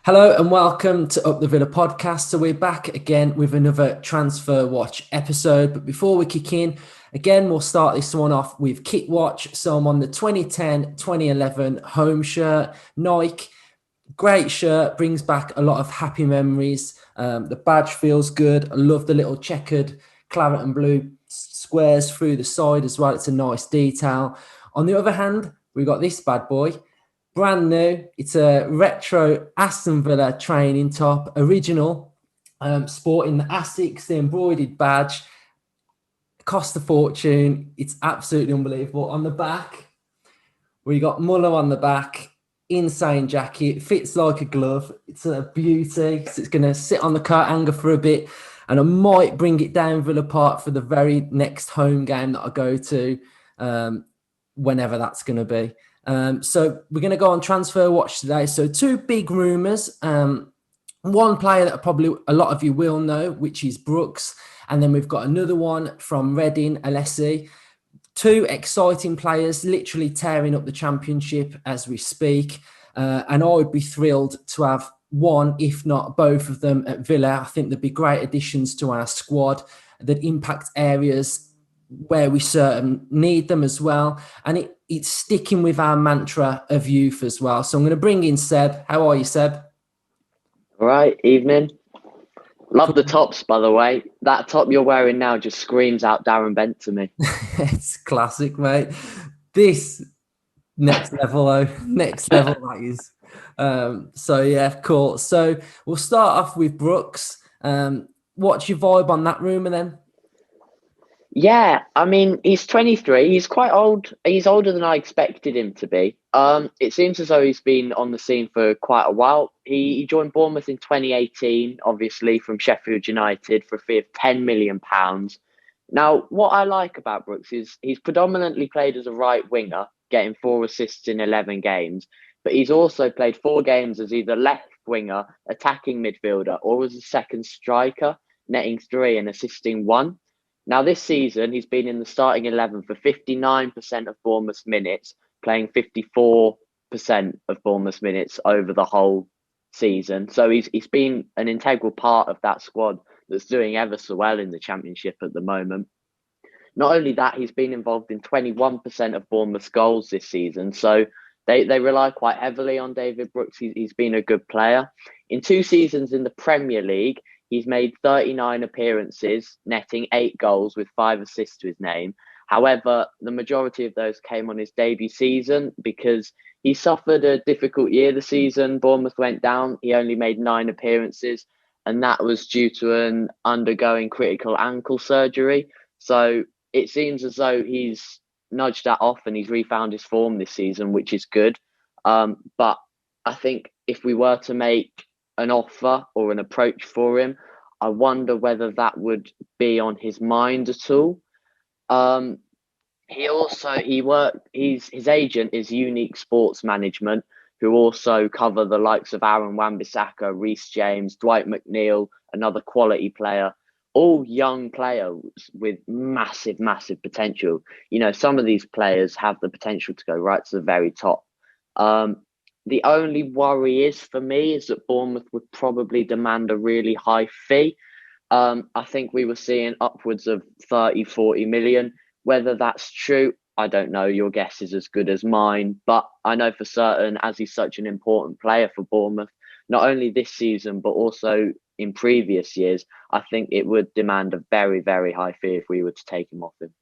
Hello and welcome to Up the Villa podcast. So we're back again with another Transfer Watch episode. But before we kick in, again, we'll start this one off with Kit Watch. So I'm on the 2010-2011 home shirt. Nike, great shirt, brings back a lot of happy memories. The badge feels good. I love the little checkered claret and blue squares through the side as well. It's a nice detail. On the other hand, we've got this bad boy. Brand new. It's a retro Aston Villa training top, original, sporting the Asics, the embroidered badge. Cost a fortune. It's absolutely unbelievable. On the back, we got Muller on the back. Insane jacket. Fits like a glove. It's a beauty. So it's going to sit on the coat hanger for a bit. And I might bring it down Villa Park for the very next home game that I go to, whenever that's going to be. So we're going to go on Transfer Watch today. So two big rumours. One player that probably a lot of you will know, which is Brooks. And then we've got another one from Reading, Alessi. Two exciting players, literally tearing up the Championship as we speak. And I would be thrilled to have one, if not both of them at Villa. I think they'd be great additions to our squad that impact areas where we certain need them as well. And it's sticking with our mantra of youth as well. So I'm going to bring in Seb. How are you, Seb? All right, evening. Love the Cool. tops, by the way. That top you're wearing now just screams out Darren Bent to me. It's classic, mate. This next level, though. Next level, that is. So, yeah, cool. So we'll start off with Brooks. What's your vibe on that rumour then? Yeah, I mean, he's 23. He's quite old. He's older than I expected him to be. It seems as though he's been on the scene for quite a while. He joined Bournemouth in 2018, obviously from Sheffield United for a fee of £10 million. Now, what I like about Brooks is he's predominantly played as a right winger, getting 4 assists in 11 games, but he's also played 4 games as either left winger, attacking midfielder, or as a second striker, netting 3 and assisting 1. Now, this season, he's been in the starting 11 for 59% of Bournemouth's minutes, playing 54% of Bournemouth's minutes over the whole season. So he's been an integral part of that squad that's doing ever so well in the Championship at the moment. Not only that, he's been involved in 21% of Bournemouth's goals this season. So they rely quite heavily on David Brooks. He's been a good player. In 2 seasons in the Premier League, he's made 39 appearances, netting 8 goals with 5 assists to his name. However, the majority of those came on his debut season because he suffered a difficult year the season. Bournemouth went down. He only made 9 appearances, and that was due to an undergoing critical ankle surgery. So it seems as though he's nudged that off and he's refound his form this season, which is good. But I think if we were to make an offer or an approach for him, I wonder whether that would be on his mind at all. His agent is Unique Sports Management, who also cover the likes of Aaron Wan-Bissaka, Reece James, Dwight McNeil, another quality player, all young players with massive, massive potential. You know, some of these players have the potential to go right to the very top. The only worry is for me is that Bournemouth would probably demand a really high fee. I think we were seeing upwards of 30, 40 million. Whether that's true, I don't know. Your guess is as good as mine. But I know for certain, as he's such an important player for Bournemouth, not only this season, but also in previous years, I think it would demand a very, very high fee if we were to take him off him.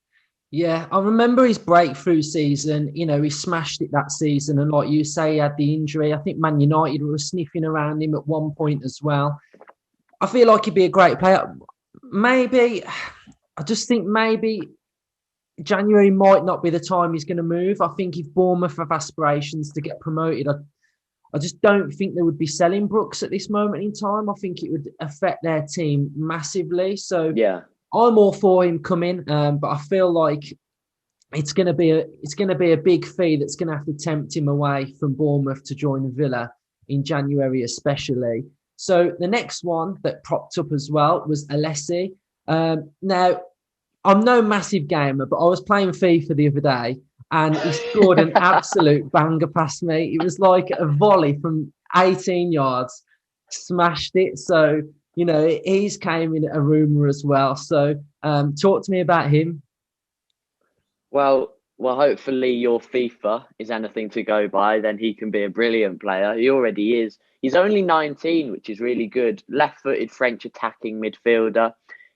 Yeah, I remember his breakthrough season. You know, he smashed it that season. And like you say, he had the injury. I think Man United were sniffing around him at one point as well. I feel like he'd be a great player. Maybe, I just think maybe January might not be the time he's going to move. I think if Bournemouth have aspirations to get promoted, I just don't think they would be selling Brooks at this moment in time. I think it would affect their team massively. So Yeah. I'm all for him coming, but I feel like it's going to be a big fee that's going to have to tempt him away from Bournemouth to join Villa in January, especially. So the next one that propped up as well was Alessi. Now I'm no massive gamer, but I was playing FIFA the other day, and he scored an absolute banger past me. It was like a volley from 18 yards. smashed it. So, he's came in a rumour as well. So, talk to me about him. Well, hopefully your FIFA is anything to go by. Then he can be a brilliant player. He already is. He's only 19, which is really good. Left-footed French attacking midfielder.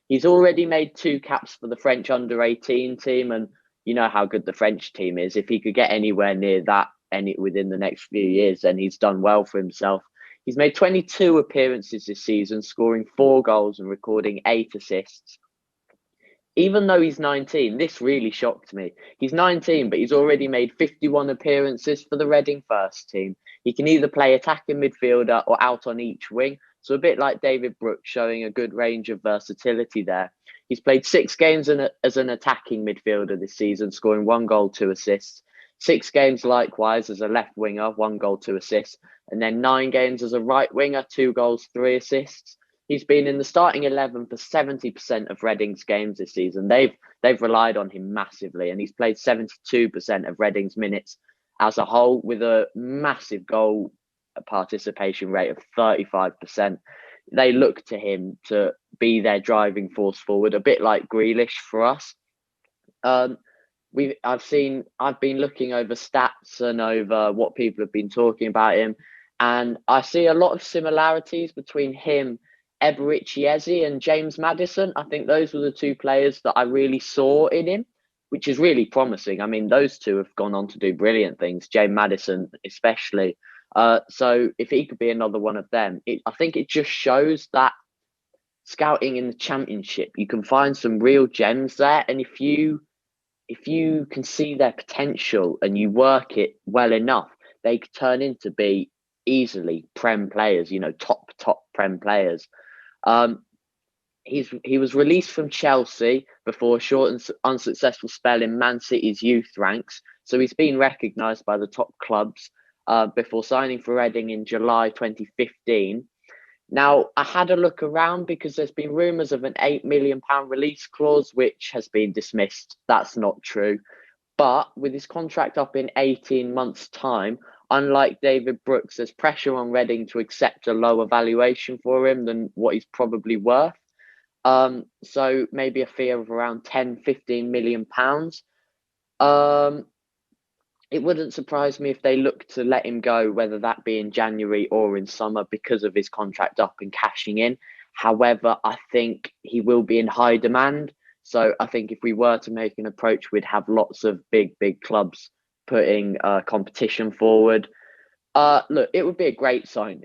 He's already made two caps for the French under-18 team, and you know how good the French team is. If he could get anywhere near that within the next few years, then he's done well for himself. He's made 22 appearances this season, scoring 4 goals and recording 8 assists. Even though he's 19, this really shocked me. He's 19, but he's already made 51 appearances for the Reading first team. He can either play attacking midfielder or out on each wing. So a bit like David Brooks, showing a good range of versatility there. He's played 6 games as an attacking midfielder this season, scoring 1 goal, 2 assists. 6 games likewise as a left winger, 1 goal, 2 assists. And then 9 games as a right winger, 2 goals, 3 assists. He's been in the starting 11 for 70% of Reading's games this season. They've relied on him massively, and he's played 72% of Reading's minutes as a whole, with a massive goal participation rate of 35%. They look to him to be their driving force forward, a bit like Grealish for us. I've been looking over stats and over what people have been talking about him, and I see a lot of similarities between him, Eberechi Eze, and James Maddison. I think those were the two players that I really saw in him, which is really promising. I mean, those two have gone on to do brilliant things, James Maddison especially. So if he could be another one of them, I think it just shows that scouting in the Championship, you can find some real gems there. And if you can see their potential and you work it well enough, they could turn into be easily Prem players, top Prem players. He was released from Chelsea before a short and unsuccessful spell in Man City's youth ranks, so he's been recognised by the top clubs before signing for Reading in July 2015. Now, I had a look around because there's been rumours of an £8 million release clause, which has been dismissed. That's not true. But with his contract up in 18 months' time, unlike David Brooks, there's pressure on Reading to accept a lower valuation for him than what he's probably worth. So maybe a fee of around 10-15 million pounds. It wouldn't surprise me if they look to let him go, whether that be in January or in summer, because of his contract up and cashing in. However, I think he will be in high demand. So I think if we were to make an approach, we'd have lots of big clubs putting competition forward. Look, it would be a great signing.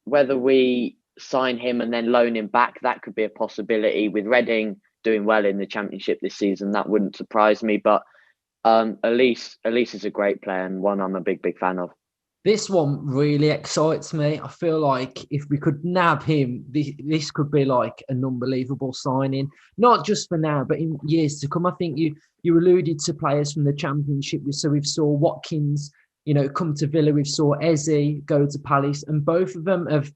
Whether we sign him and then loan him back, that could be a possibility. With Reading doing well in the Championship this season, that wouldn't surprise me. But Alessi is a great player and one I'm a big fan of. This one really excites me. I feel like if we could nab him, this could be like an unbelievable signing, not just for now, but in years to come. I think you alluded to players from the Championship. So we've saw Watkins, come to Villa. We've saw Eze go to Palace, and both of them have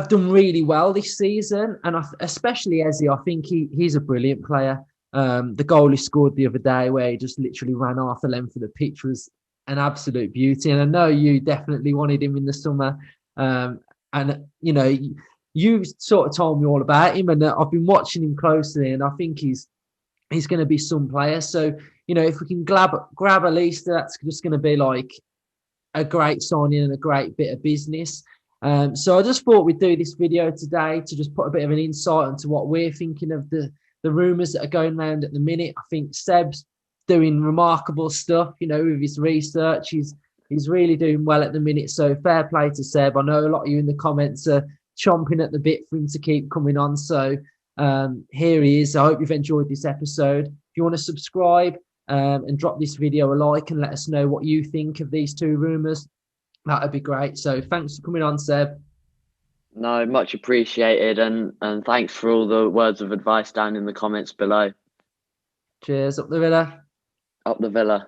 done really well this season. And especially Eze, I think he's a brilliant player. The goal he scored the other day, where he just literally ran half the length of the pitch, was an absolute beauty. And I know you definitely wanted him in the summer. And you sort of told me all about him, and I've been watching him closely, and I think he's going to be some player. So, if we can grab Alessi, that's just going to be like a great signing and a great bit of business. So I just thought we'd do this video today to just put a bit of an insight into what we're thinking of the rumours that are going around at the minute. I think Seb's doing remarkable stuff, with his research. He's really doing well at the minute. So fair play to Seb. I know a lot of you in the comments are chomping at the bit for him to keep coming on. So here he is. I hope you've enjoyed this episode. If you want to subscribe and drop this video a like and let us know what you think of these two rumours, that would be great. So thanks for coming on, Seb. No, much appreciated, and thanks for all the words of advice down in the comments below. Cheers. Up the Villa. Up the Villa.